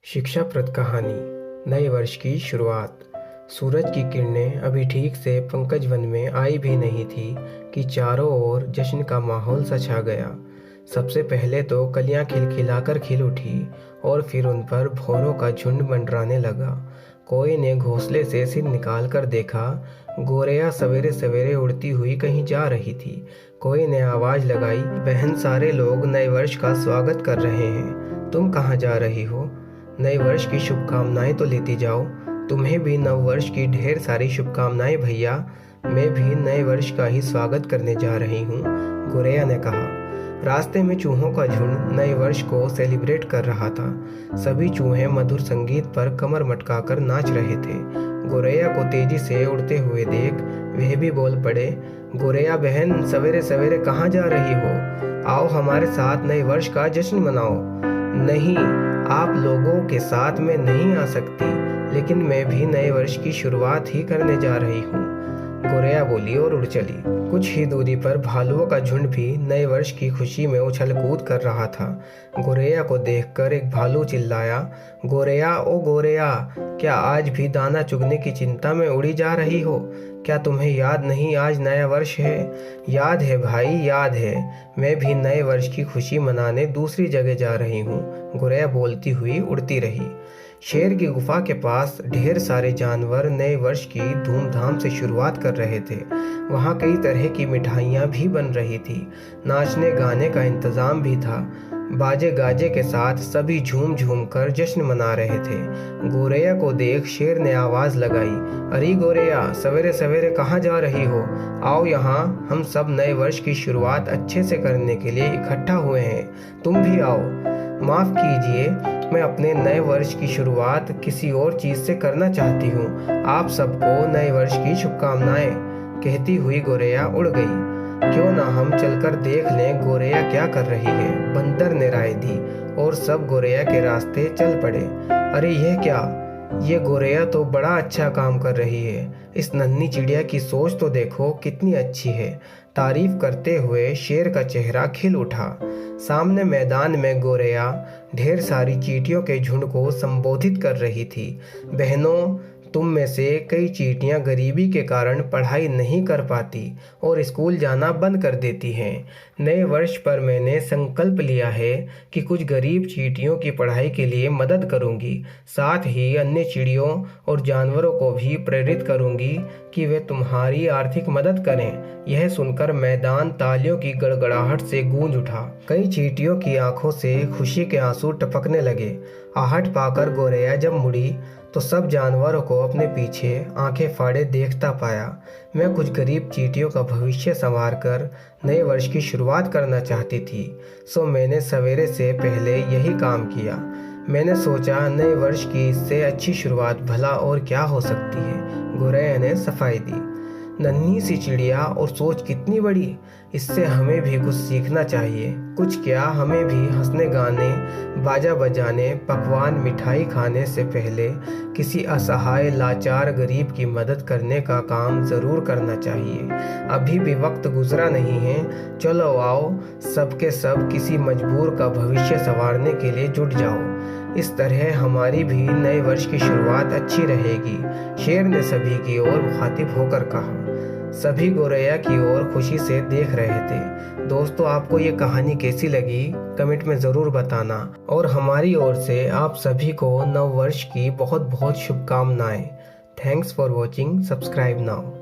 शिक्षाप्रद कहानी। नए वर्ष की शुरुआत। सूरज की किरणें अभी ठीक से पंकज वन में आई भी नहीं थी कि चारों ओर जश्न का माहौल सा छा गया। सबसे पहले तो कलियां खिलखिलाकर खिल उठी और फिर उन पर भौरों का झुंड मंडराने लगा। कोई ने घोंसले से सिर निकाल कर देखा, गोरैया सवेरे सवेरे उड़ती हुई कहीं जा रही थी। कोई ने आवाज लगाई, बहन सारे लोग नए वर्ष का स्वागत कर रहे हैं, तुम कहाँ जा रही हो? नए वर्ष की शुभकामनाएं तो लेती जाओ। तुम्हें भी नव वर्ष की ढेर सारी शुभकामनाएं भैया। मैं भी नए वर्ष का ही स्वागत करने जा रही हूँ, गोरैया ने कहा। रास्ते में चूहों का झुंड नए वर्ष को सेलिब्रेट कर रहा था। सभी चूहे मधुर संगीत पर कमर मटकाकर नाच रहे थे। गोरैया को तेजी से उड़ते हुए देख वह भी बोल पड़े, गोरैया बहन सवेरे सवेरे कहाँ जा रही हो? आओ हमारे साथ नए वर्ष का जश्न मनाओ। नहीं, आप लोगों के साथ मैं नहीं आ सकती, लेकिन मैं भी नए वर्ष की शुरुआत ही करने जा रही हूँ, गोरैया बोली और उड़ चली। कुछ ही दूरी पर भालुओं का झुंड भी नए वर्ष की खुशी में उछल कूद कर रहा था। गोरैया को देखकर एक भालू चिल्लाया, गोरैया ओ गोरैया, क्या आज भी दाना चुगने की चिंता में उड़ी जा रही हो? क्या तुम्हें याद नहीं आज नया वर्ष है? याद है भाई, याद है। मैं भी नए वर्ष की खुशी मनाने दूसरी जगह जा रही हूँ, गोरैया बोलती हुई उड़ती रही। शेर की गुफा के पास ढेर सारे जानवर नए वर्ष की धूमधाम से शुरुआत कर रहे थे। वहाँ कई तरह की मिठाइयाँ भी बन रही थी। नाचने गाने का इंतजाम भी था। बाजे गाजे के साथ सभी झूम झूम कर जश्न मना रहे थे। गोरैया को देख शेर ने आवाज लगाई, अरे गोरैया सवेरे सवेरे कहाँ जा रही हो? आओ यहाँ, हम सब नए वर्ष की शुरुआत अच्छे से करने के लिए इकट्ठा हुए हैं, तुम भी आओ। माफ कीजिए, मैं अपने नए वर्ष की शुरुआत किसी और चीज से करना चाहती हूँ। आप सबको नए वर्ष की शुभकामनाएं, कहती हुई गोरैया उड़ गई। क्यों ना हम चलकर देख लें गोरैया क्या कर रही है, बंदर ने राय दी और सब गोरैया के रास्ते चल पड़े। अरे यह क्या, ये गोरैया तो बड़ा अच्छा काम कर रही है। इस नन्ही चिड़िया की सोच तो देखो कितनी अच्छी है। तारीफ करते हुए शेर का चेहरा खिल उठा। सामने मैदान में गोरैया ढेर सारी चींटियों के झुंड को संबोधित कर रही थी। बहनों, तुम में से कई चींटियां गरीबी के कारण पढ़ाई नहीं कर पाती और स्कूल जाना बंद कर देती हैं। नए वर्ष पर मैंने संकल्प लिया है कि कुछ गरीब चींटियों की पढ़ाई के लिए मदद करूंगी। साथ ही अन्य चिड़ियों और जानवरों को भी प्रेरित करूंगी कि वे तुम्हारी आर्थिक मदद करें। यह सुनकर मैदान तालियों की गड़गड़ाहट से गूंज उठा। कई चींटियों की आंखों से खुशी के आंसू टपकने लगे। आहट पाकर गोरैया जब मुड़ी तो सब जानवरों को अपने पीछे आंखें फाड़े देखता पाया। मैं कुछ गरीब चींटियों का भविष्य संवार कर नए वर्ष की शुरुआत करना चाहती थी, सो मैंने सवेरे से पहले यही काम किया। मैंने सोचा नए वर्ष की इससे अच्छी शुरुआत भला और क्या हो सकती है, गोरैया ने सफाई दी। नन्ही सी चिड़िया और सोच कितनी बड़ी, इससे हमें भी कुछ सीखना चाहिए। कुछ क्या, हमें भी हंसने गाने, बाजा बजाने, पकवान मिठाई खाने से पहले किसी असहाय लाचार गरीब की मदद करने का काम जरूर करना चाहिए। अभी भी वक्त गुजरा नहीं है। चलो आओ, सबके सब किसी मजबूर का भविष्य संवारने के लिए जुट जाओ। इस तरह हमारी भी नए वर्ष की शुरुआत अच्छी रहेगी, शेर ने सभी की ओर मुखातिब होकर कहा। सभी गोरैया की ओर खुशी से देख रहे थे। दोस्तों, आपको ये कहानी कैसी लगी कमेंट में ज़रूर बताना और हमारी ओर से आप सभी को नव वर्ष की बहुत बहुत शुभकामनाएं। Thanks for watching, subscribe now.